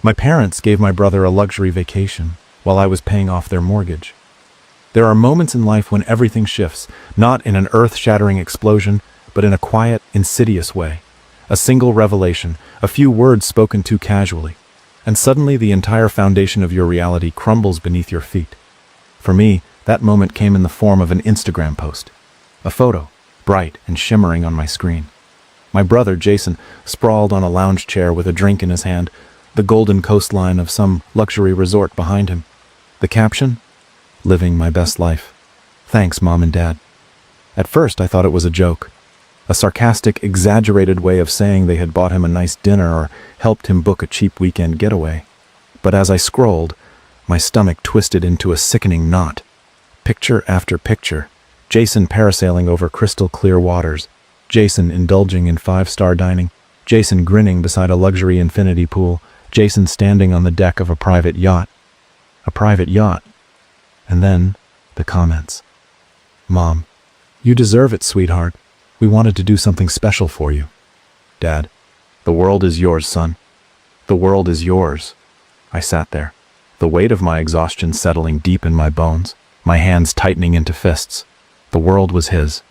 My parents gave my brother a luxury vacation while I was paying off their mortgage. There are moments in life when everything shifts, not in an earth-shattering explosion, but in a quiet, insidious way. A single revelation, a few words spoken too casually, and suddenly the entire foundation of your reality crumbles beneath your feet. For me, that moment came in the form of an Instagram post. A photo, bright and shimmering on my screen. My brother, Jason, sprawled on a lounge chair with a drink in his hand, the golden coastline of some luxury resort behind him. The caption? Living my best life. Thanks, Mom and Dad. At first, I thought it was a joke. A sarcastic, exaggerated way of saying they had bought him a nice dinner or helped him book a cheap weekend getaway. But as I scrolled, my stomach twisted into a sickening knot. Picture after picture. Jason parasailing over crystal clear waters. Jason indulging in five-star dining. Jason grinning beside a luxury infinity pool. Jason standing on the deck of a private yacht. A private yacht. And then, the comments. Mom, you deserve it, sweetheart. We wanted to do something special for you. Dad, the world is yours, son. The world is yours. I sat there, the weight of my exhaustion settling deep in my bones, my hands tightening into fists. The world was his.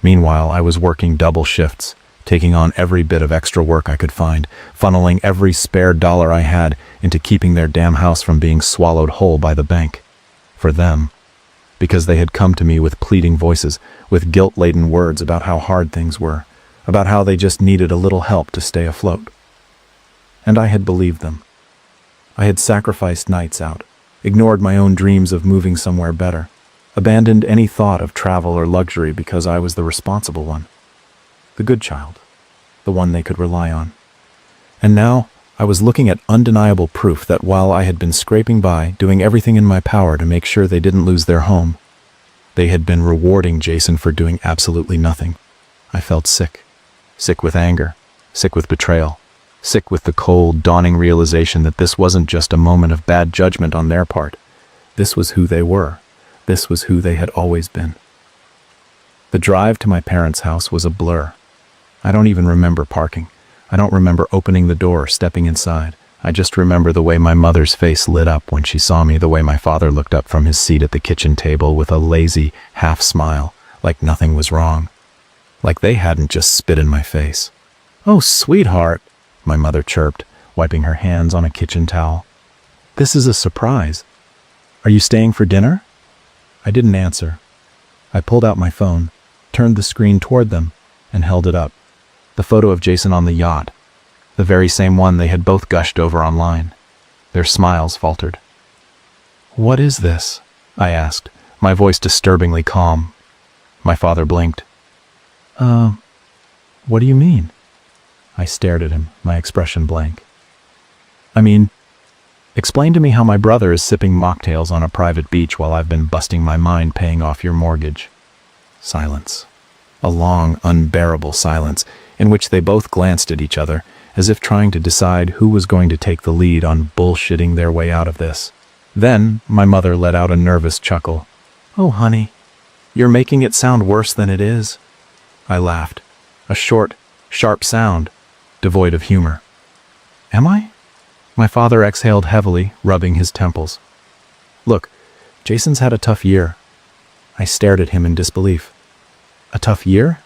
Meanwhile, I was working double shifts, taking on every bit of extra work I could find, funneling every spare dollar I had into keeping their damn house from being swallowed whole by the bank. For them. Because they had come to me with pleading voices, with guilt-laden words about how hard things were, about how they just needed a little help to stay afloat. And I had believed them. I had sacrificed nights out, ignored my own dreams of moving somewhere better, abandoned any thought of travel or luxury because I was the responsible one, the good child, the one they could rely on. And now, I was looking at undeniable proof that while I had been scraping by, doing everything in my power to make sure they didn't lose their home, they had been rewarding Jason for doing absolutely nothing. I felt sick. Sick with anger. Sick with betrayal. Sick with the cold, dawning realization that this wasn't just a moment of bad judgment on their part. This was who they were. This was who they had always been. The drive to my parents' house was a blur. I don't even remember parking. I don't remember opening the door or stepping inside. I just remember the way my mother's face lit up when she saw me, the way my father looked up from his seat at the kitchen table with a lazy, half smile, like nothing was wrong. Like they hadn't just spit in my face. "Oh, sweetheart," my mother chirped, wiping her hands on a kitchen towel. "This is a surprise. Are you staying for dinner?" I didn't answer. I pulled out my phone, turned the screen toward them, and held it up. The photo of Jason on the yacht, the very same one they had both gushed over online. Their smiles faltered. "What is this?" I asked, my voice disturbingly calm. My father blinked. What do you mean?" I stared at him, my expression blank. "I mean, explain to me how my brother is sipping mocktails on a private beach while I've been busting my mind paying off your mortgage." Silence. A long, unbearable silence, in which they both glanced at each other, as if trying to decide who was going to take the lead on bullshitting their way out of this. Then, my mother let out a nervous chuckle. "Oh, honey, you're making it sound worse than it is." I laughed. A short, sharp sound, devoid of humor. "Am I?" My father exhaled heavily, rubbing his temples. "Look, Jason's had a tough year." I stared at him in disbelief. "A tough year?"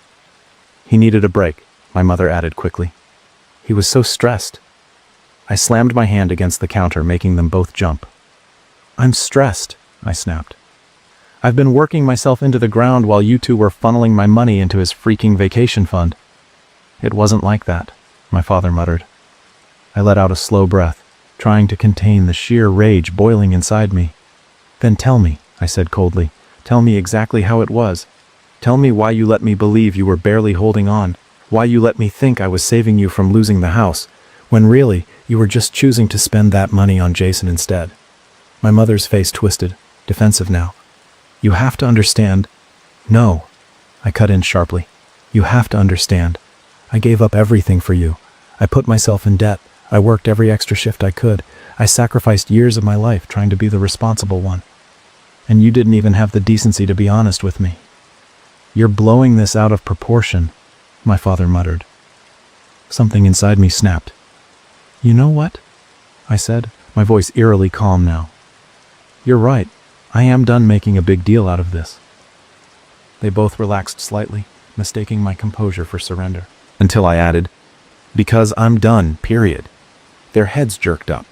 "He needed a break," my mother added quickly. "He was so stressed." I slammed my hand against the counter, making them both jump. "I'm stressed," I snapped. "I've been working myself into the ground while you two were funneling my money into his freaking vacation fund." "It wasn't like that," my father muttered. I let out a slow breath, trying to contain the sheer rage boiling inside me. "Then tell me," I said coldly. "Tell me exactly how it was. Tell me why you let me believe you were barely holding on, why you let me think I was saving you from losing the house, when really you were just choosing to spend that money on Jason instead." My mother's face twisted, defensive now. "You have to understand." "No," I cut in sharply. "You have to understand. I gave up everything for you. I put myself in debt. I worked every extra shift I could. I sacrificed years of my life trying to be the responsible one. And you didn't even have the decency to be honest with me." "You're blowing this out of proportion," my father muttered. Something inside me snapped. "You know what? I said, my voice eerily calm now. You're right. I am done making a big deal out of this. They both relaxed slightly, mistaking my composure for surrender. Until I added, because I'm done, period. Their heads jerked up.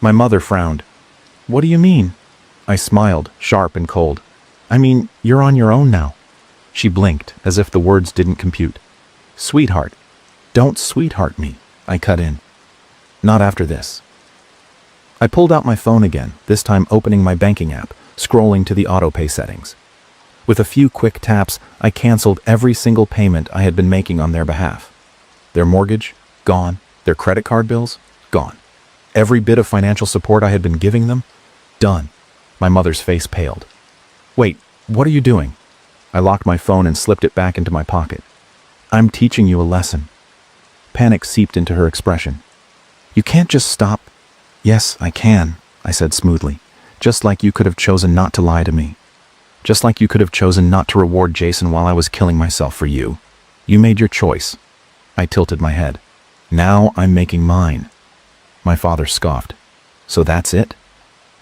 My mother frowned. What do you mean? I smiled, sharp and cold. I mean, you're on your own now. She blinked, as if the words didn't compute. Sweetheart. Don't sweetheart me, I cut in. Not after this. I pulled out my phone again, this time opening my banking app, scrolling to the autopay settings. With a few quick taps, I canceled every single payment I had been making on their behalf. Their mortgage? Gone. Their credit card bills? Gone. Every bit of financial support I had been giving them? Done. My mother's face paled. Wait, what are you doing? I locked my phone and slipped it back into my pocket. I'm teaching you a lesson. Panic seeped into her expression. You can't just stop. Yes, I can, I said smoothly. Just like you could have chosen not to lie to me. Just like you could have chosen not to reward Jason while I was killing myself for you. You made your choice. I tilted my head. Now I'm making mine. My father scoffed. So that's it?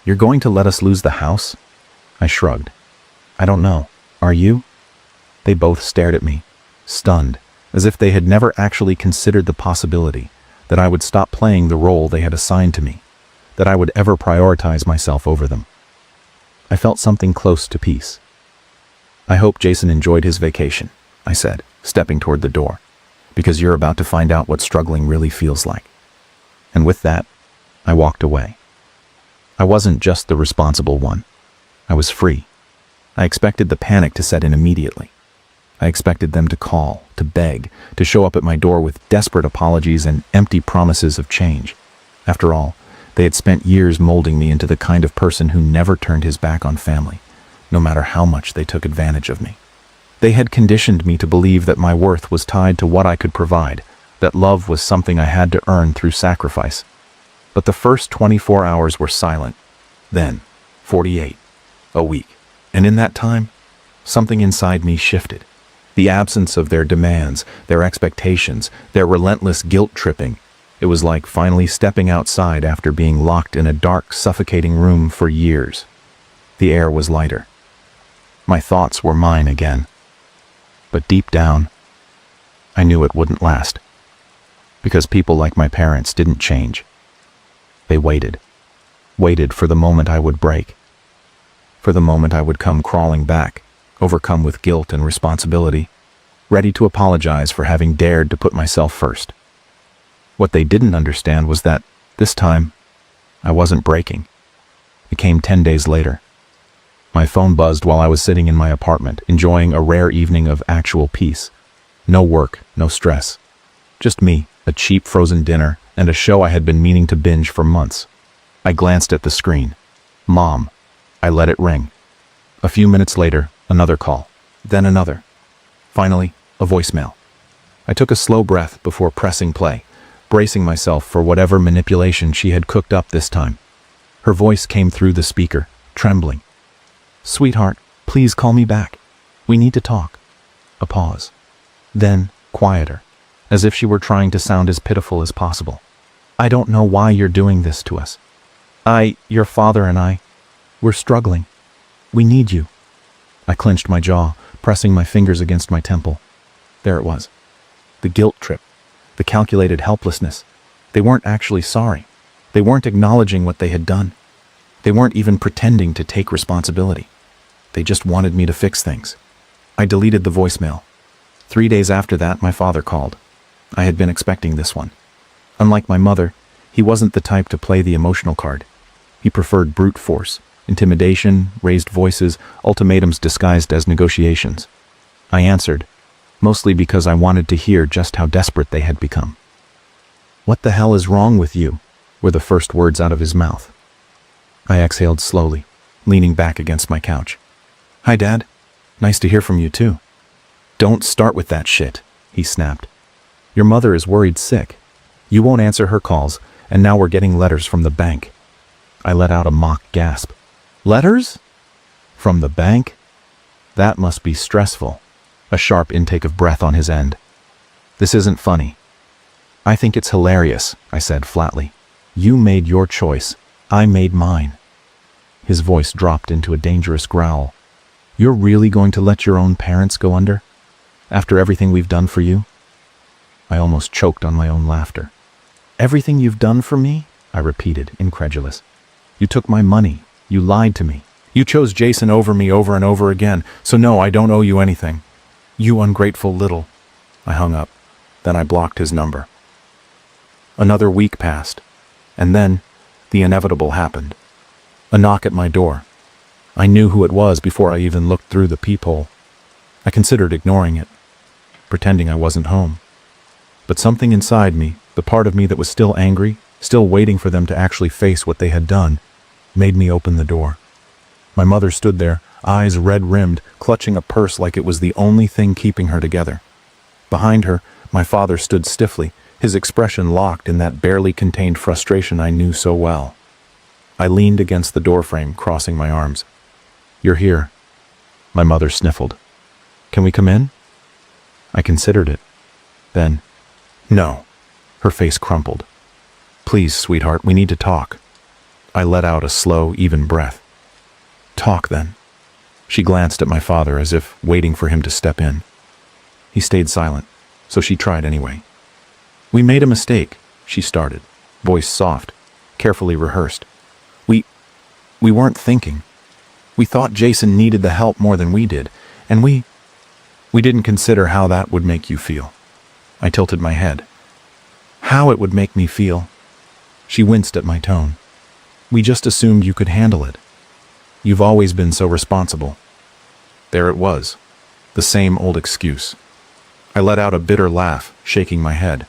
You're going to let us lose the house? I shrugged. I don't know. Are you? They both stared at me, stunned, as if they had never actually considered the possibility that I would stop playing the role they had assigned to me, that I would ever prioritize myself over them. I felt something close to peace. I hope Jason enjoyed his vacation, I said, stepping toward the door, because you're about to find out what struggling really feels like. And with that, I walked away. I wasn't just the responsible one. I was free. I expected the panic to set in immediately. I expected them to call, to beg, to show up at my door with desperate apologies and empty promises of change. After all, they had spent years molding me into the kind of person who never turned his back on family, no matter how much they took advantage of me. They had conditioned me to believe that my worth was tied to what I could provide, that love was something I had to earn through sacrifice. But the first 24 hours were silent. Then, 48. A week. And in that time, something inside me shifted. The absence of their demands, their expectations, their relentless guilt-tripping. It was like finally stepping outside after being locked in a dark, suffocating room for years. The air was lighter. My thoughts were mine again. But deep down, I knew it wouldn't last. Because people like my parents didn't change. They waited. Waited for the moment I would break. For the moment I would come crawling back, overcome with guilt and responsibility, ready to apologize for having dared to put myself first. What they didn't understand was that, this time, I wasn't breaking. It came 10 days later. My phone buzzed while I was sitting in my apartment, enjoying a rare evening of actual peace. No work, no stress. Just me, a cheap frozen dinner, and a show I had been meaning to binge for months. I glanced at the screen. Mom. I let it ring. A few minutes later, another call. Then another. Finally, a voicemail. I took a slow breath before pressing play, bracing myself for whatever manipulation she had cooked up this time. Her voice came through the speaker, trembling. Sweetheart, please call me back. We need to talk. A pause. Then, quieter, as if she were trying to sound as pitiful as possible. I don't know why you're doing this to us. Your father and I, we're struggling. We need you. I clenched my jaw, pressing my fingers against my temple. There it was. The guilt trip. The calculated helplessness. They weren't actually sorry. They weren't acknowledging what they had done. They weren't even pretending to take responsibility. They just wanted me to fix things. I deleted the voicemail. 3 days after that, my father called. I had been expecting this one. Unlike my mother, he wasn't the type to play the emotional card. He preferred brute force, intimidation, raised voices, ultimatums disguised as negotiations. I answered, mostly because I wanted to hear just how desperate they had become. What the hell is wrong with you? Were the first words out of his mouth. I exhaled slowly, leaning back against my couch. Hi, Dad. Nice to hear from you, too. Don't start with that shit, he snapped. Your mother is worried sick. You won't answer her calls, and now we're getting letters from the bank. I let out a mock gasp. Letters? From the bank? That must be stressful. A sharp intake of breath on his end. This isn't funny. I think it's hilarious, I said flatly. You made your choice. I made mine." His voice dropped into a dangerous growl. "You're really going to let your own parents go under? After everything we've done for you?" I almost choked on my own laughter. "Everything you've done for me?" I repeated, incredulous. "You took my money. You lied to me. You chose Jason over me over and over again, so no, I don't owe you anything. You ungrateful little—" I hung up. Then I blocked his number. Another week passed, and then the inevitable happened. A knock at my door. I knew who it was before I even looked through the peephole. I considered ignoring it, pretending I wasn't home. But something inside me, the part of me that was still angry, still waiting for them to actually face what they had done, made me open the door. My mother stood there, eyes red-rimmed, clutching a purse like it was the only thing keeping her together. Behind her, my father stood stiffly, his expression locked in that barely contained frustration I knew so well. I leaned against the doorframe, crossing my arms. "You're here." My mother sniffled. "Can we come in?" I considered it. Then, "No." Her face crumpled. "Please, sweetheart, we need to talk." I let out a slow, even breath. "Talk, then." She glanced at my father as if waiting for him to step in. He stayed silent, so she tried anyway. "We made a mistake," she started, voice soft, carefully rehearsed. We weren't thinking. We thought Jason needed the help more than we did, and we didn't consider how that would make you feel." I tilted my head. "How it would make me feel?" She winced at my tone. "We just assumed you could handle it. You've always been so responsible." There it was, the same old excuse. I let out a bitter laugh, shaking my head.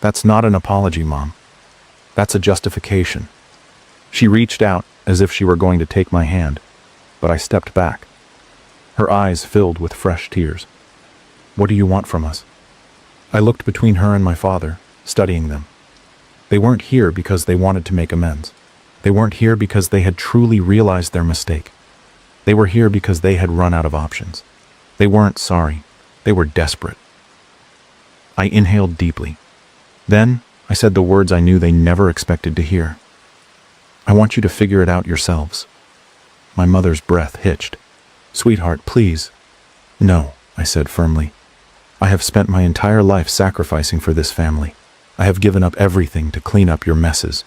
"That's not an apology, Mom. That's a justification." She reached out as if she were going to take my hand, but I stepped back. Her eyes filled with fresh tears. "What do you want from us?" I looked between her and my father, studying them. They weren't here because they wanted to make amends. They weren't here because they had truly realized their mistake. They were here because they had run out of options. They weren't sorry. They were desperate. I inhaled deeply. Then I said the words I knew they never expected to hear. "I want you to figure it out yourselves." My mother's breath hitched. "Sweetheart, please." "No," I said firmly. "I have spent my entire life sacrificing for this family. I have given up everything to clean up your messes.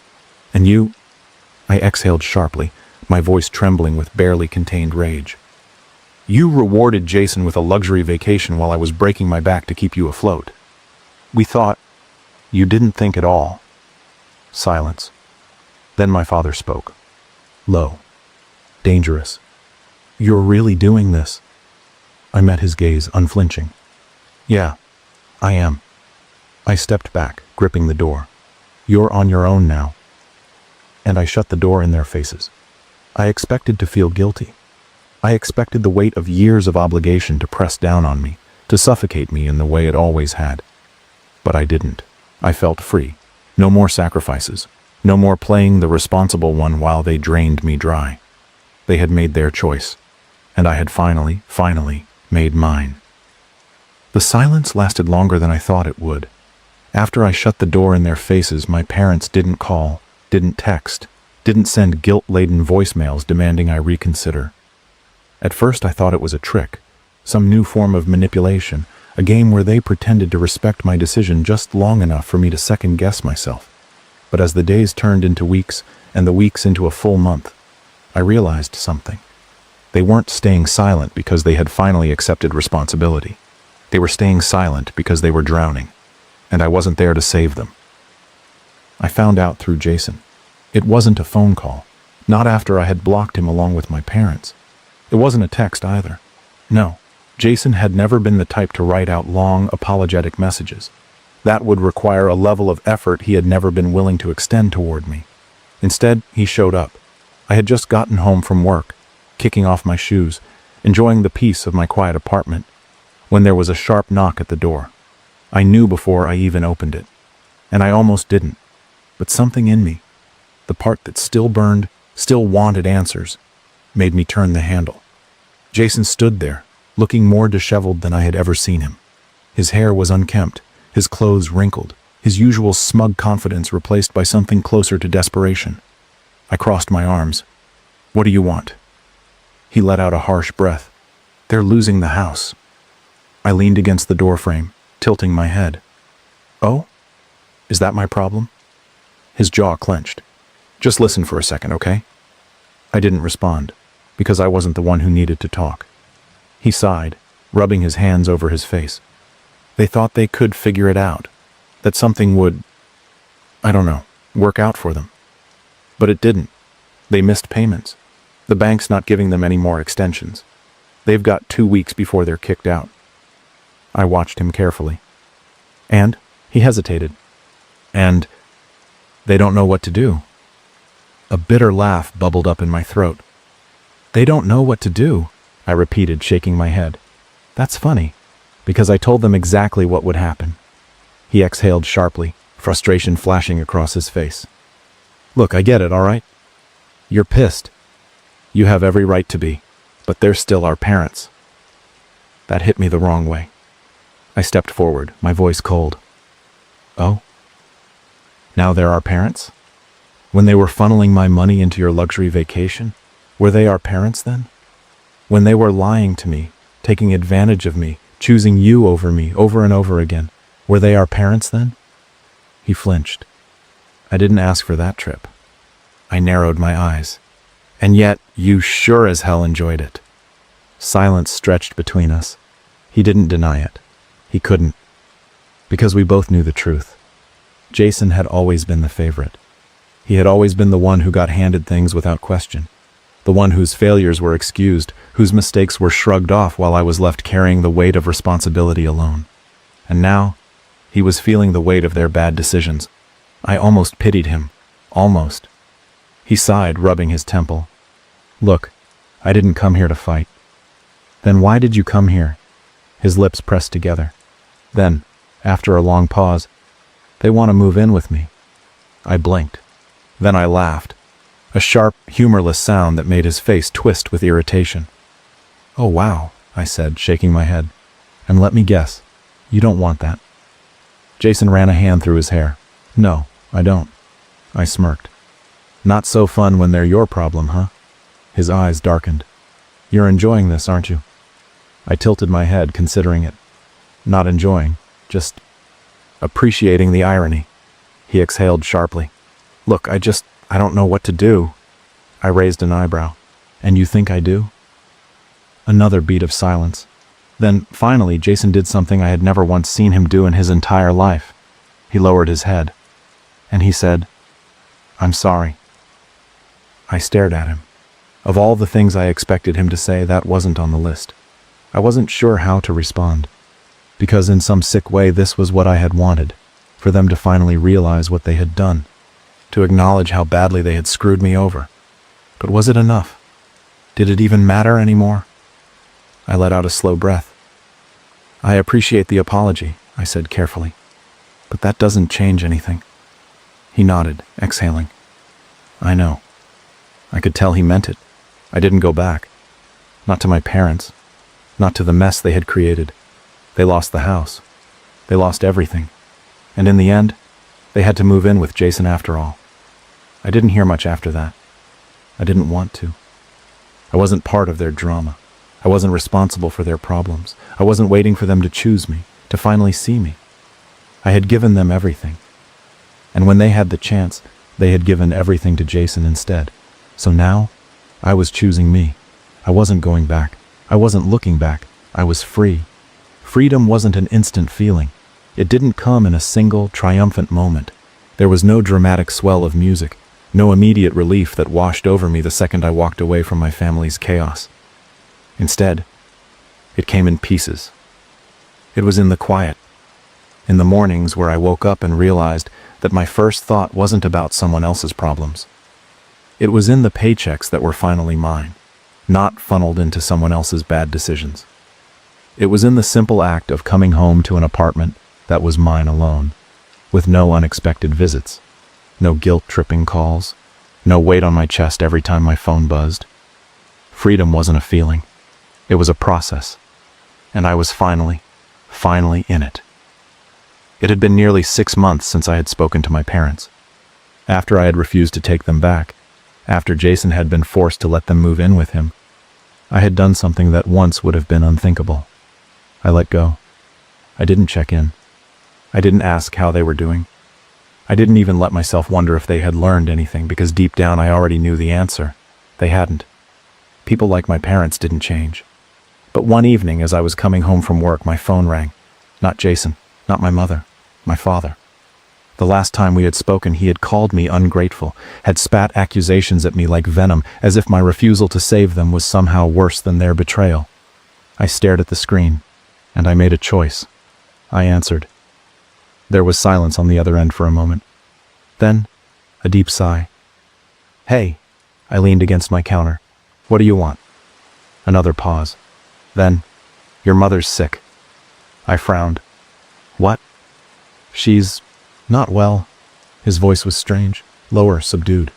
And you—" I exhaled sharply, my voice trembling with barely contained rage. "You rewarded Jason with a luxury vacation while I was breaking my back to keep you afloat. We thought—" "You didn't think at all." Silence. Then my father spoke. Low. Dangerous. "You're really doing this?" I met his gaze, unflinching. "Yeah, I am." I stepped back, gripping the door. "You're on your own now." And I shut the door in their faces. I expected to feel guilty. I expected the weight of years of obligation to press down on me, to suffocate me in the way it always had. But I didn't. I felt free. No more sacrifices. No more playing the responsible one while they drained me dry. They had made their choice, and I had finally made mine. The silence lasted longer than I thought it would. After I shut the door in their faces, my parents didn't call, didn't text, didn't send guilt-laden voicemails demanding I reconsider. At first I thought it was a trick, some new form of manipulation, a game where they pretended to respect my decision just long enough for me to second-guess myself. But as the days turned into weeks, and the weeks into a full month, I realized something. They weren't staying silent because they had finally accepted responsibility. They were staying silent because they were drowning, and I wasn't there to save them. I found out through Jason. It wasn't a phone call, not after I had blocked him along with my parents. It wasn't a text either. No, Jason had never been the type to write out long, apologetic messages. That would require a level of effort he had never been willing to extend toward me. Instead, he showed up. I had just gotten home from work, kicking off my shoes, enjoying the peace of my quiet apartment, when there was a sharp knock at the door. I knew before I even opened it, and I almost didn't. But something in me, the part that still burned, still wanted answers, made me turn the handle. Jason stood there, looking more disheveled than I had ever seen him. His hair was unkempt, his clothes wrinkled, his usual smug confidence replaced by something closer to desperation. I crossed my arms. "What do you want?" He let out a harsh breath. "They're losing the house." I leaned against the doorframe, tilting my head. "Oh? Is that my problem?" His jaw clenched. "Just listen for a second, okay?" I didn't respond, because I wasn't the one who needed to talk. He sighed, rubbing his hands over his face. They thought they could figure it out, that something would, I don't know, work out for them. But it didn't. They missed payments. The bank's not giving them any more extensions. They've got 2 weeks before they're kicked out. I watched him carefully. And he hesitated. And they don't know what to do. A bitter laugh bubbled up in my throat. "They don't know what to do," I repeated, shaking my head. "That's funny, because I told them exactly what would happen." He exhaled sharply, frustration flashing across his face. "Look, I get it, all right? You're pissed. You have every right to be, but they're still our parents." That hit me the wrong way. I stepped forward, my voice cold. "Oh? Now they're our parents? When they were funneling my money into your luxury vacation, were they our parents then? When they were lying to me, taking advantage of me, choosing you over me over and over again, were they our parents then?" He flinched. "I didn't ask for that trip." I narrowed my eyes. "And yet, you sure as hell enjoyed it." Silence stretched between us. He didn't deny it. He couldn't. Because we both knew the truth. Jason had always been the favorite. He had always been the one who got handed things without question. The one whose failures were excused, whose mistakes were shrugged off while I was left carrying the weight of responsibility alone. And now, he was feeling the weight of their bad decisions. I almost pitied him. Almost. He sighed, rubbing his temple. "Look, I didn't come here to fight." "Then why did you come here?" His lips pressed together. Then, after a long pause, "They want to move in with me." I blinked. Then I laughed. A sharp, humorless sound that made his face twist with irritation. "Oh, wow," I said, shaking my head. "And let me guess, you don't want that." Jason ran a hand through his hair. "No, I don't." I smirked. "Not so fun when they're your problem, huh?" His eyes darkened. "You're enjoying this, aren't you?" I tilted my head, considering it. Not enjoying, just appreciating the irony. He exhaled sharply. "Look, I don't know what to do." I raised an eyebrow. "And you think I do?" Another beat of silence. Then, finally, Jason did something I had never once seen him do in his entire life. He lowered his head. And he said, "I'm sorry." I stared at him. Of all the things I expected him to say, that wasn't on the list. I wasn't sure how to respond. Because in some sick way, this was what I had wanted. For them to finally realize what they had done. To acknowledge how badly they had screwed me over. But was it enough? Did it even matter anymore? I let out a slow breath. "I appreciate the apology," I said carefully. "But that doesn't change anything." He nodded, exhaling. "I know." I could tell he meant it. I didn't go back. Not to my parents. Not to the mess they had created. They lost the house. They lost everything. And in the end, they had to move in with Jason after all. I didn't hear much after that. I didn't want to. I wasn't part of their drama. I wasn't responsible for their problems. I wasn't waiting for them to choose me, to finally see me. I had given them everything. And when they had the chance, they had given everything to Jason instead. So now, I was choosing me. I wasn't going back. I wasn't looking back. I was free. Freedom wasn't an instant feeling. It didn't come in a single, triumphant moment. There was no dramatic swell of music, no immediate relief that washed over me the second I walked away from my family's chaos. Instead, it came in pieces. It was in the quiet. In the mornings where I woke up and realized that my first thought wasn't about someone else's problems. It was in the paychecks that were finally mine, not funneled into someone else's bad decisions. It was in the simple act of coming home to an apartment that was mine alone, with no unexpected visits, no guilt-tripping calls, no weight on my chest every time my phone buzzed. Freedom wasn't a feeling. It was a process, and I was finally in it. It had been nearly 6 months since I had spoken to my parents. After I had refused to take them back, after Jason had been forced to let them move in with him, I had done something that once would have been unthinkable. I let go. I didn't check in. I didn't ask how they were doing. I didn't even let myself wonder if they had learned anything, because deep down I already knew the answer. They hadn't. People like my parents didn't change. But one evening, as I was coming home from work, my phone rang. Not Jason, not my mother, my father. The last time we had spoken, he had called me ungrateful, had spat accusations at me like venom, as if my refusal to save them was somehow worse than their betrayal. I stared at the screen, and I made a choice. I answered. There was silence on the other end for a moment. Then, a deep sigh. "Hey," I leaned against my counter. "What do you want?" Another pause. Then, "Your mother's sick." I frowned. "What?" "She's not well." His voice was strange, lower, subdued.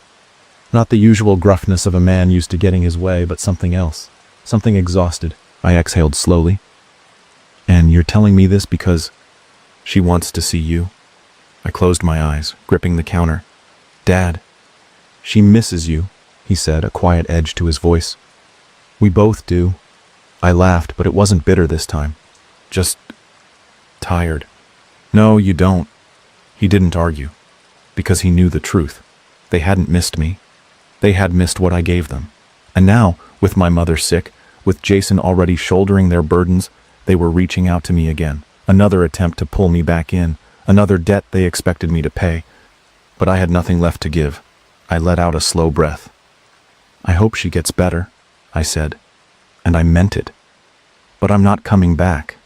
Not the usual gruffness of a man used to getting his way, but something else. Something exhausted. I exhaled slowly. "And you're telling me this because she wants to see you?" I closed my eyes, gripping the counter. "Dad, she misses you," he said, a quiet edge to his voice. "We both do." I laughed, but it wasn't bitter this time. Just tired. "No, you don't." He didn't argue, because he knew the truth. They hadn't missed me. They had missed what I gave them. And now, with my mother sick, with Jason already shouldering their burdens, they were reaching out to me again. Another attempt to pull me back in, another debt they expected me to pay. But I had nothing left to give. I let out a slow breath. "I hope she gets better," I said. And I meant it. "But I'm not coming back."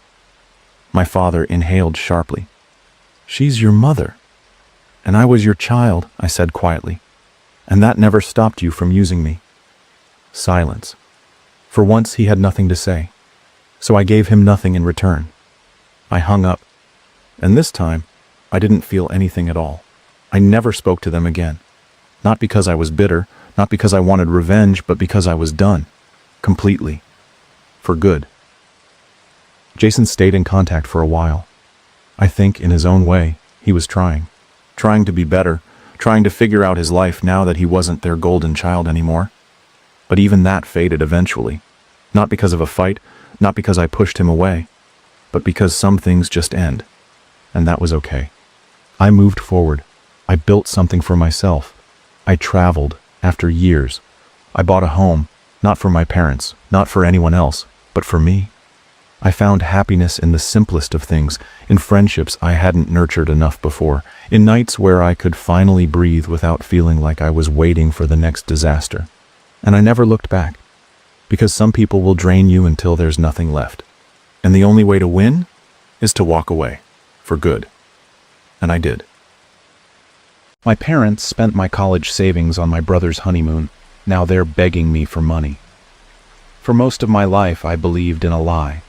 My father inhaled sharply. "She's your mother." "And I was your child," I said quietly. "And that never stopped you from using me." Silence. For once he had nothing to say. So I gave him nothing in return. I hung up. And this time, I didn't feel anything at all. I never spoke to them again. Not because I was bitter, not because I wanted revenge, but because I was done. Completely. For good. Jason stayed in contact for a while. I think, in his own way, he was trying. Trying to be better, trying to figure out his life now that he wasn't their golden child anymore. But even that faded eventually. Not because of a fight, not because I pushed him away, but because some things just end. And that was okay. I moved forward. I built something for myself. I traveled, after years. I bought a home, not for my parents, not for anyone else, but for me. I found happiness in the simplest of things, in friendships I hadn't nurtured enough before, in nights where I could finally breathe without feeling like I was waiting for the next disaster. And I never looked back, because some people will drain you until there's nothing left. And the only way to win is to walk away, for good. And I did. My parents spent my college savings on my brother's honeymoon. Now they're begging me for money. For most of my life, I believed in a lie.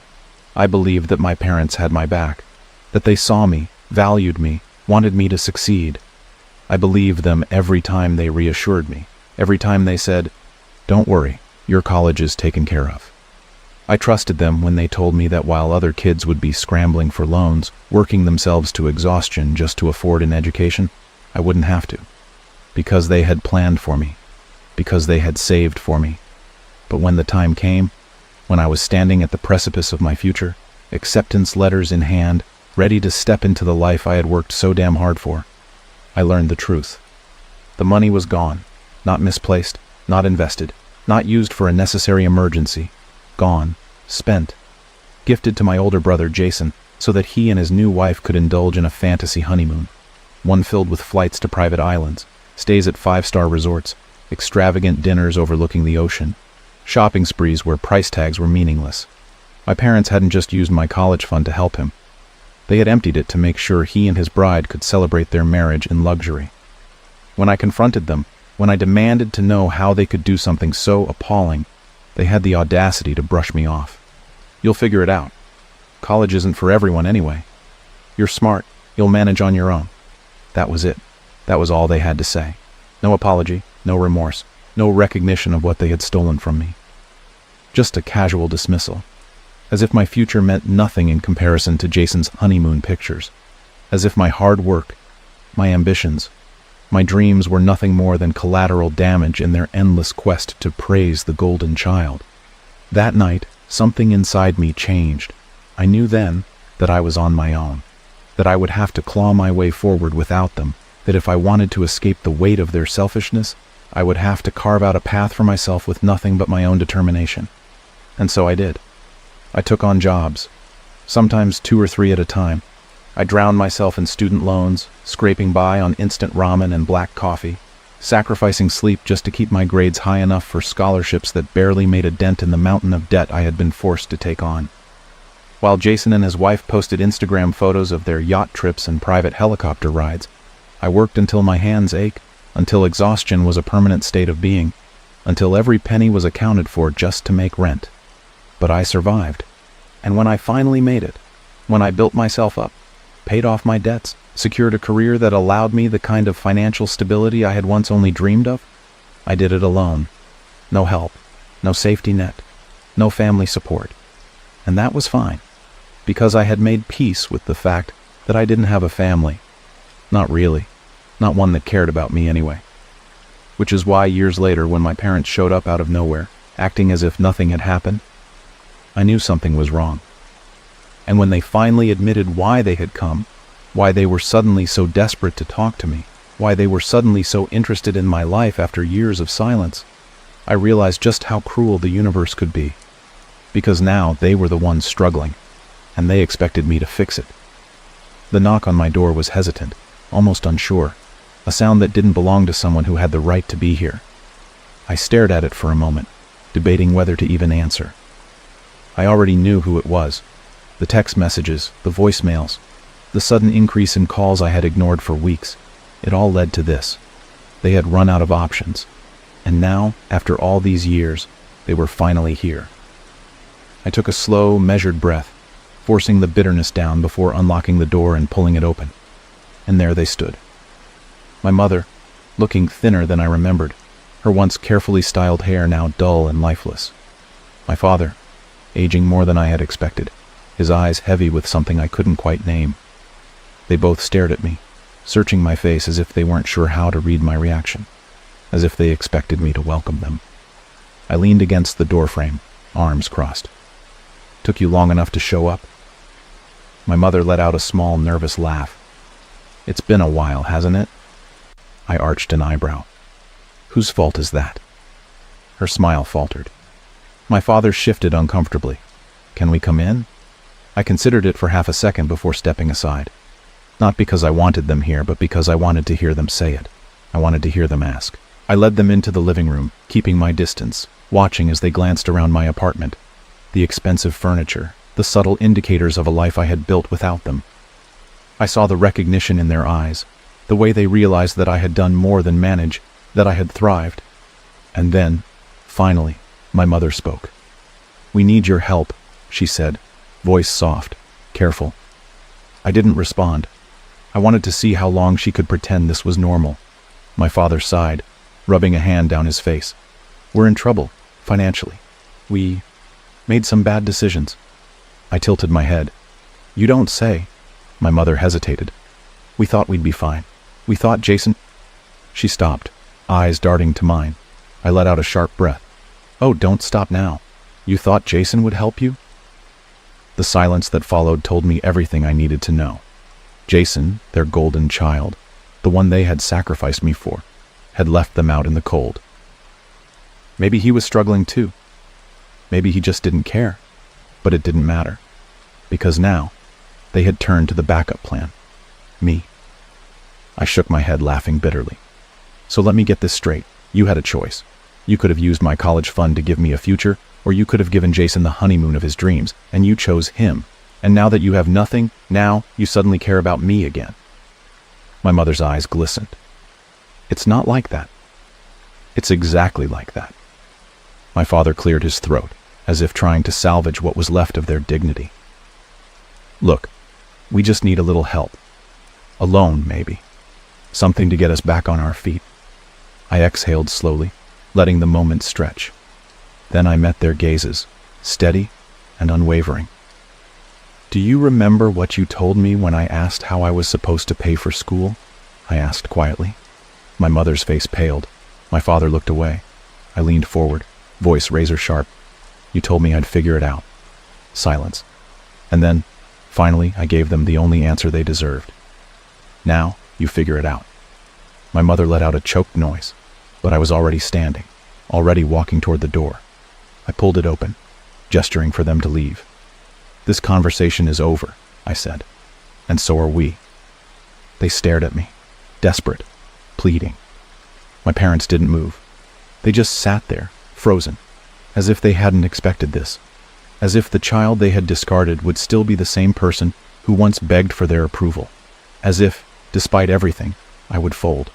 I believed that my parents had my back, that they saw me, valued me, wanted me to succeed. I believed them every time they reassured me, every time they said, "Don't worry, your college is taken care of." I trusted them when they told me that while other kids would be scrambling for loans, working themselves to exhaustion just to afford an education, I wouldn't have to. Because they had planned for me, because they had saved for me. But when the time came, when I was standing at the precipice of my future, acceptance letters in hand, ready to step into the life I had worked so damn hard for, I learned the truth. The money was gone, not misplaced, not invested, not used for a necessary emergency. Gone, spent, gifted to my older brother Jason so that he and his new wife could indulge in a fantasy honeymoon, one filled with flights to private islands, stays at 5-star resorts, extravagant dinners overlooking the ocean, shopping sprees where price tags were meaningless. My parents hadn't just used my college fund to help him. They had emptied it to make sure he and his bride could celebrate their marriage in luxury. When I confronted them, when I demanded to know how they could do something so appalling, they had the audacity to brush me off. "You'll figure it out. College isn't for everyone anyway. You're smart. You'll manage on your own." That was it. That was all they had to say. No apology, no remorse, no recognition of what they had stolen from me. Just a casual dismissal, as if my future meant nothing in comparison to Jason's honeymoon pictures, as if my hard work, my ambitions, my dreams were nothing more than collateral damage in their endless quest to praise the golden child. That night, something inside me changed. I knew then that I was on my own, that I would have to claw my way forward without them, that if I wanted to escape the weight of their selfishness, I would have to carve out a path for myself with nothing but my own determination. And so I did. I took on jobs, sometimes 2 or 3 at a time. I drowned myself in student loans, scraping by on instant ramen and black coffee, sacrificing sleep just to keep my grades high enough for scholarships that barely made a dent in the mountain of debt I had been forced to take on. While Jason and his wife posted Instagram photos of their yacht trips and private helicopter rides, I worked until my hands ached, until exhaustion was a permanent state of being, until every penny was accounted for just to make rent. But I survived. And when I finally made it, when I built myself up, paid off my debts, secured a career that allowed me the kind of financial stability I had once only dreamed of, I did it alone. No help, no safety net, no family support. And that was fine, because I had made peace with the fact that I didn't have a family. Not really. Not one that cared about me anyway. Which is why years later, when my parents showed up out of nowhere, acting as if nothing had happened, I knew something was wrong. And when they finally admitted why they had come, why they were suddenly so desperate to talk to me, why they were suddenly so interested in my life after years of silence, I realized just how cruel the universe could be. Because now they were the ones struggling, and they expected me to fix it. The knock on my door was hesitant, almost unsure, a sound that didn't belong to someone who had the right to be here. I stared at it for a moment, debating whether to even answer. I already knew who it was. The text messages, the voicemails, the sudden increase in calls I had ignored for weeks. It all led to this. They had run out of options. And now, after all these years, they were finally here. I took a slow, measured breath, forcing the bitterness down before unlocking the door and pulling it open. And there they stood. My mother, looking thinner than I remembered, her once carefully styled hair now dull and lifeless. My father, aging more than I had expected, his eyes heavy with something I couldn't quite name. They both stared at me, searching my face as if they weren't sure how to read my reaction, as if they expected me to welcome them. I leaned against the doorframe, arms crossed. "Took you long enough to show up?" My mother let out a small, nervous laugh. "It's been a while, hasn't it?" I arched an eyebrow. "Whose fault is that?" Her smile faltered. My father shifted uncomfortably. "Can we come in?" I considered it for half a second before stepping aside. Not because I wanted them here, but because I wanted to hear them say it. I wanted to hear them ask. I led them into the living room, keeping my distance, watching as they glanced around my apartment. The expensive furniture, the subtle indicators of a life I had built without them. I saw the recognition in their eyes, the way they realized that I had done more than manage, that I had thrived. And then, finally, my mother spoke. "We need your help," she said, voice soft, careful. I didn't respond. I wanted to see how long she could pretend this was normal. My father sighed, rubbing a hand down his face. "We're in trouble, financially. We made some bad decisions." I tilted my head. "You don't say." My mother hesitated. "We thought we'd be fine. We thought Jason—" She stopped, eyes darting to mine. I let out a sharp breath. "Oh, don't stop now. You thought Jason would help you?" The silence that followed told me everything I needed to know. Jason, their golden child, the one they had sacrificed me for, had left them out in the cold. Maybe he was struggling too. Maybe he just didn't care. But it didn't matter. Because now, they had turned to the backup plan. Me. I shook my head, laughing bitterly. "So let me get this straight. You had a choice. You could have used my college fund to give me a future, or you could have given Jason the honeymoon of his dreams, and you chose him. And now that you have nothing, now you suddenly care about me again." My mother's eyes glistened. "It's not like that." "It's exactly like that." My father cleared his throat, as if trying to salvage what was left of their dignity. "Look, we just need a little help. A loan, maybe. Something to get us back on our feet." I exhaled slowly, letting the moment stretch. Then I met their gazes, steady and unwavering. "Do you remember what you told me when I asked how I was supposed to pay for school?" I asked quietly. My mother's face paled. My father looked away. I leaned forward, voice razor sharp. "You told me I'd figure it out." Silence. And then, finally, I gave them the only answer they deserved. "Now, you figure it out." My mother let out a choked noise, but I was already standing, already walking toward the door. I pulled it open, gesturing for them to leave. "This conversation is over," I said, "and so are we." They stared at me, desperate, pleading. My parents didn't move. They just sat there, frozen, as if they hadn't expected this, as if the child they had discarded would still be the same person who once begged for their approval, as if, despite everything, I would fold.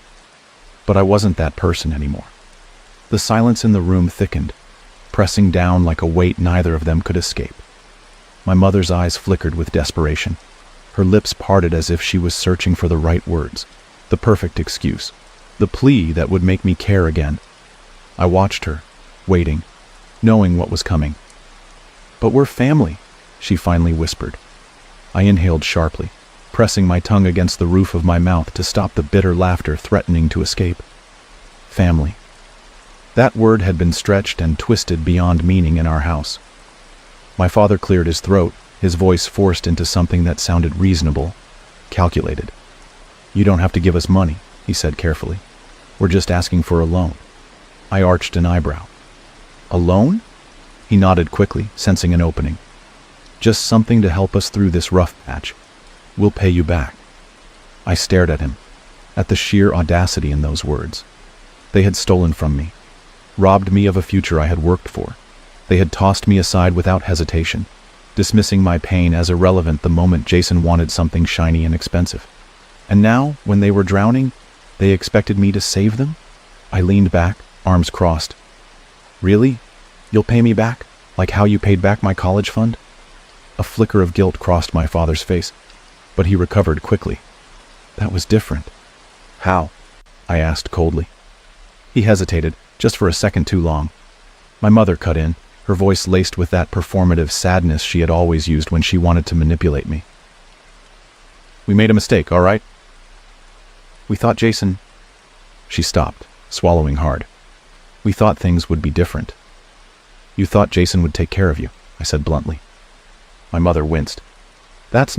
But I wasn't that person anymore. The silence in the room thickened, pressing down like a weight neither of them could escape. My mother's eyes flickered with desperation. Her lips parted as if she was searching for the right words, the perfect excuse, the plea that would make me care again. I watched her, waiting, knowing what was coming. "But we're family," she finally whispered. I inhaled sharply, pressing my tongue against the roof of my mouth to stop the bitter laughter threatening to escape. Family. That word had been stretched and twisted beyond meaning in our house. My father cleared his throat, his voice forced into something that sounded reasonable, calculated. "You don't have to give us money," he said carefully. "We're just asking for a loan." I arched an eyebrow. "A loan?" He nodded quickly, sensing an opening. "Just something to help us through this rough patch. We'll pay you back." I stared at him, at the sheer audacity in those words. They had stolen from me, robbed me of a future I had worked for. They had tossed me aside without hesitation, dismissing my pain as irrelevant the moment Jason wanted something shiny and expensive. And now, when they were drowning, they expected me to save them? I leaned back, arms crossed. "Really? You'll pay me back? Like how you paid back my college fund?" A flicker of guilt crossed my father's face, but he recovered quickly. "That was different." "How?" I asked coldly. He hesitated, just for a second too long. My mother cut in, her voice laced with that performative sadness she had always used when she wanted to manipulate me. "We made a mistake, all right? We thought Jason..." She stopped, swallowing hard. "We thought things would be different." "You thought Jason would take care of you," I said bluntly. My mother winced. That's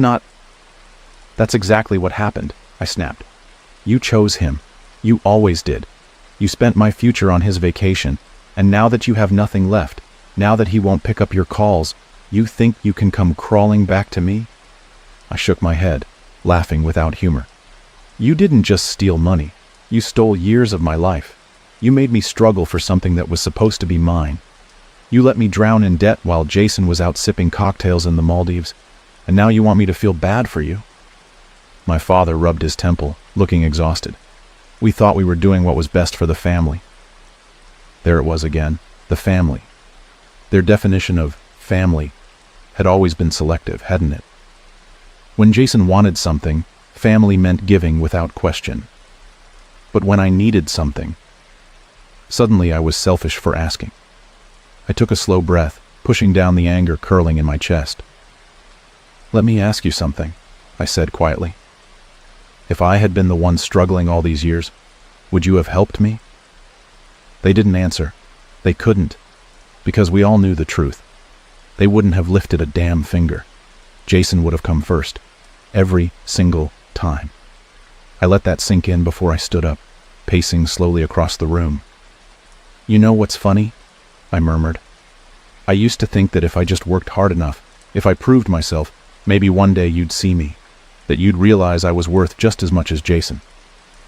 exactly what happened," I snapped. "You chose him. You always did. You spent my future on his vacation, and now that you have nothing left, now that he won't pick up your calls, you think you can come crawling back to me?" I shook my head, laughing without humor. "You didn't just steal money. You stole years of my life. You made me struggle for something that was supposed to be mine. You let me drown in debt while Jason was out sipping cocktails in the Maldives, and now you want me to feel bad for you?" My father rubbed his temple, looking exhausted. "We thought we were doing what was best for the family." There it was again, the family. Their definition of family had always been selective, hadn't it? When Jason wanted something, family meant giving without question. But when I needed something, suddenly I was selfish for asking. I took a slow breath, pushing down the anger curling in my chest. "Let me ask you something," I said quietly. "If I had been the one struggling all these years, would you have helped me?" They didn't answer. They couldn't, because we all knew the truth. They wouldn't have lifted a damn finger. Jason would have come first, every single time. I let that sink in before I stood up, pacing slowly across the room. "You know what's funny?" I murmured. "I used to think that if I just worked hard enough, if I proved myself, maybe one day you'd see me, that you'd realize I was worth just as much as Jason."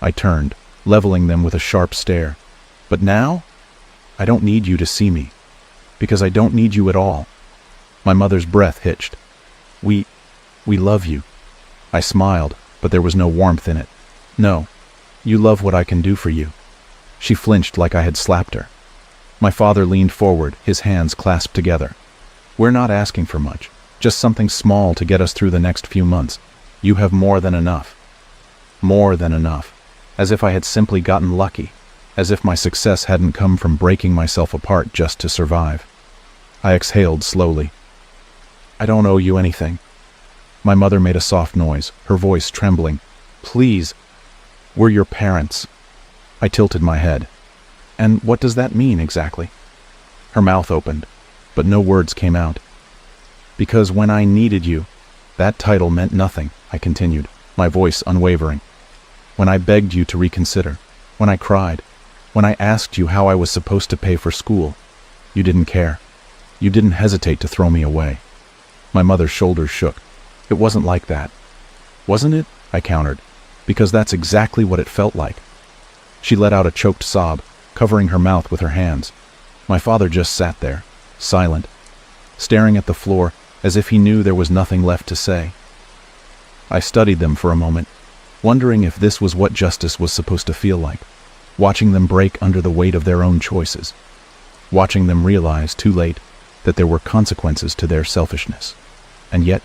I turned, leveling them with a sharp stare. "But now, I don't need you to see me, because I don't need you at all." My mother's breath hitched. We love you." I smiled, but there was no warmth in it. "No, you love what I can do for you." She flinched like I had slapped her. My father leaned forward, his hands clasped together. "We're not asking for much, just something small to get us through the next few months. You have more than enough." More than enough. As if I had simply gotten lucky. As if my success hadn't come from breaking myself apart just to survive. I exhaled slowly. "I don't owe you anything. My mother made a soft noise, her voice trembling. "Please, we're your parents." I tilted my head. "And what does that mean exactly?" Her mouth opened, but no words came out. "Because when I needed you, that title meant nothing," I continued, my voice unwavering. "When I begged you to reconsider, when I cried, when I asked you how I was supposed to pay for school, you didn't care. You didn't hesitate to throw me away." My mother's shoulders shook. "It wasn't like that." "Wasn't it?" I countered, "because that's exactly what it felt like." She let out a choked sob, covering her mouth with her hands. My father just sat there, silent, staring at the floor as if he knew there was nothing left to say. I studied them for a moment, wondering if this was what justice was supposed to feel like, watching them break under the weight of their own choices, watching them realize, too late, that there were consequences to their selfishness. And yet,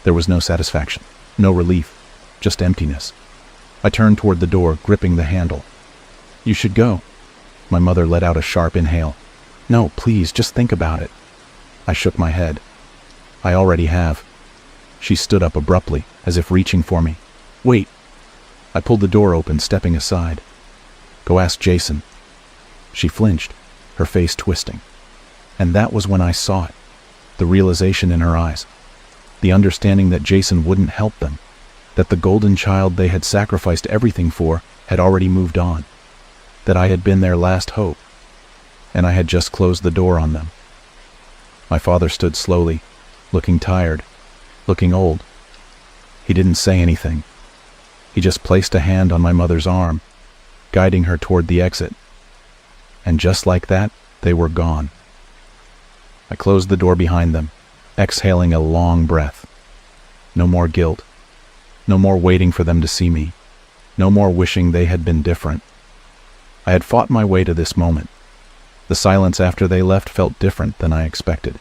there was no satisfaction, no relief, just emptiness. I turned toward the door, gripping the handle. "You should go." My mother let out a sharp inhale. "No, please, just think about it." I shook my head. "I already have." She stood up abruptly, as if reaching for me. "Wait." I pulled the door open, stepping aside. "Go ask Jason." She flinched, her face twisting. And that was when I saw it, the realization in her eyes, the understanding that Jason wouldn't help them, that the golden child they had sacrificed everything for had already moved on, that I had been their last hope, and I had just closed the door on them. My father stood slowly, looking tired, looking old. He didn't say anything. He just placed a hand on my mother's arm, guiding her toward the exit. And just like that, they were gone. I closed the door behind them, exhaling a long breath. No more guilt. No more waiting for them to see me. No more wishing they had been different. I had fought my way to this moment. The silence after they left felt different than I expected.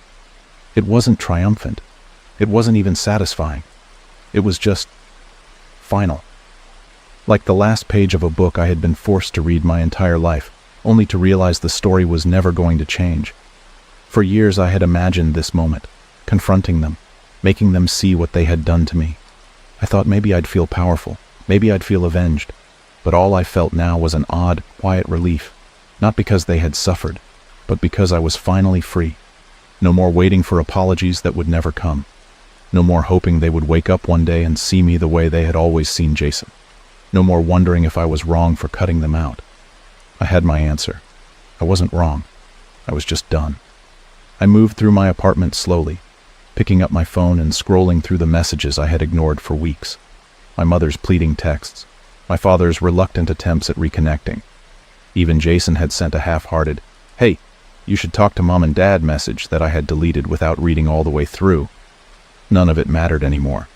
It wasn't triumphant. It wasn't even satisfying. It was just final. Like the last page of a book I had been forced to read my entire life, only to realize the story was never going to change. For years I had imagined this moment, confronting them, making them see what they had done to me. I thought maybe I'd feel powerful, maybe I'd feel avenged, but all I felt now was an odd, quiet relief, not because they had suffered, but because I was finally free. No more waiting for apologies that would never come. No more hoping they would wake up one day and see me the way they had always seen Jason. No more wondering if I was wrong for cutting them out. I had my answer. I wasn't wrong. I was just done. I moved through my apartment slowly, picking up my phone and scrolling through the messages I had ignored for weeks. My mother's pleading texts, my father's reluctant attempts at reconnecting. Even Jason had sent a half-hearted, "Hey, you should talk to Mom and Dad" message that I had deleted without reading all the way through. None of it mattered anymore.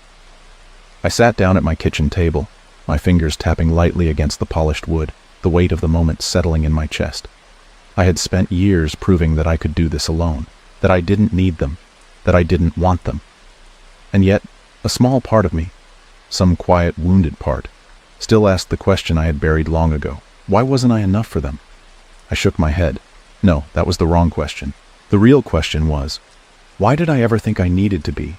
I sat down at my kitchen table, my fingers tapping lightly against the polished wood, the weight of the moment settling in my chest. I had spent years proving that I could do this alone, that I didn't need them, that I didn't want them. And yet, a small part of me, some quiet, wounded part, still asked the question I had buried long ago. Why wasn't I enough for them? I shook my head. No, that was the wrong question. The real question was, why did I ever think I needed to be?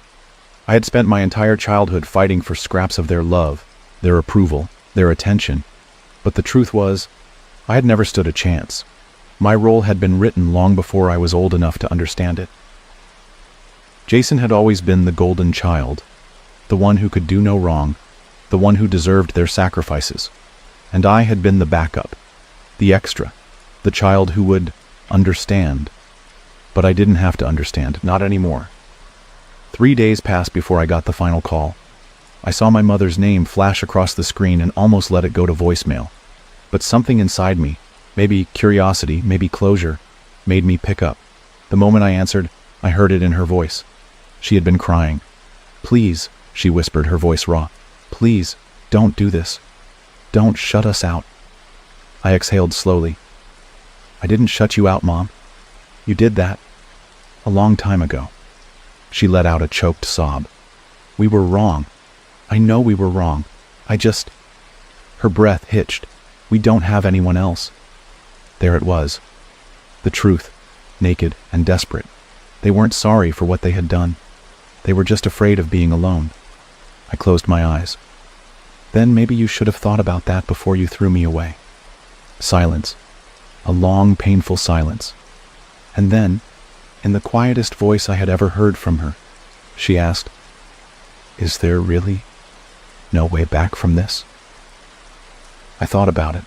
I had spent my entire childhood fighting for scraps of their love, their approval, their attention. But the truth was, I had never stood a chance. My role had been written long before I was old enough to understand it. Jason had always been the golden child, the one who could do no wrong, the one who deserved their sacrifices. And I had been the backup, the extra, the child who would understand. But I didn't have to understand, not anymore. 3 days passed before I got the final call. I saw my mother's name flash across the screen and almost let it go to voicemail. But something inside me, maybe curiosity, maybe closure, made me pick up. The moment I answered, I heard it in her voice. She had been crying. "Please," she whispered, her voice raw. "Please, don't do this. Don't shut us out." I exhaled slowly. "I didn't shut you out, Mom. You did that a long time ago." She let out a choked sob. "We were wrong. I know we were wrong. I just..." Her breath hitched. "We don't have anyone else." There it was. The truth, naked and desperate. They weren't sorry for what they had done. They were just afraid of being alone. I closed my eyes. Then maybe you should have thought about that before you threw me away. Silence. A long, painful silence. And then, in the quietest voice I had ever heard from her, she asked, "Is there really no way back from this?" I thought about it.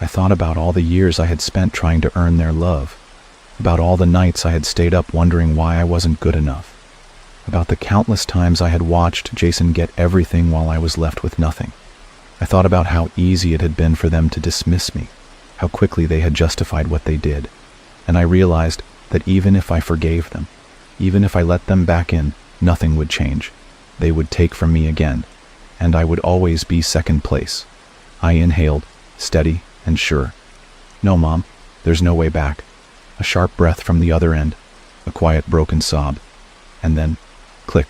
I thought about all the years I had spent trying to earn their love, about all the nights I had stayed up wondering why I wasn't good enough, about the countless times I had watched Jason get everything while I was left with nothing. I thought about how easy it had been for them to dismiss me, how quickly they had justified what they did, and I realized that even if I forgave them, even if I let them back in, nothing would change. They would take from me again, and I would always be second place. I inhaled, steady and sure. "No, Mom, there's no way back." A sharp breath from the other end, a quiet broken sob, and then, click,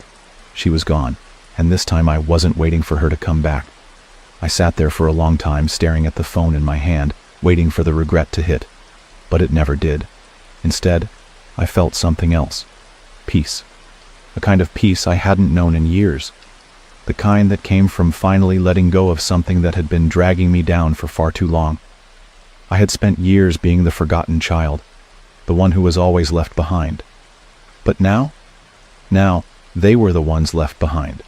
she was gone, and this time I wasn't waiting for her to come back. I sat there for a long time staring at the phone in my hand, waiting for the regret to hit, but it never did. Instead, I felt something else. Peace. A kind of peace I hadn't known in years. The kind that came from finally letting go of something that had been dragging me down for far too long. I had spent years being the forgotten child, the one who was always left behind. But now they were the ones left behind.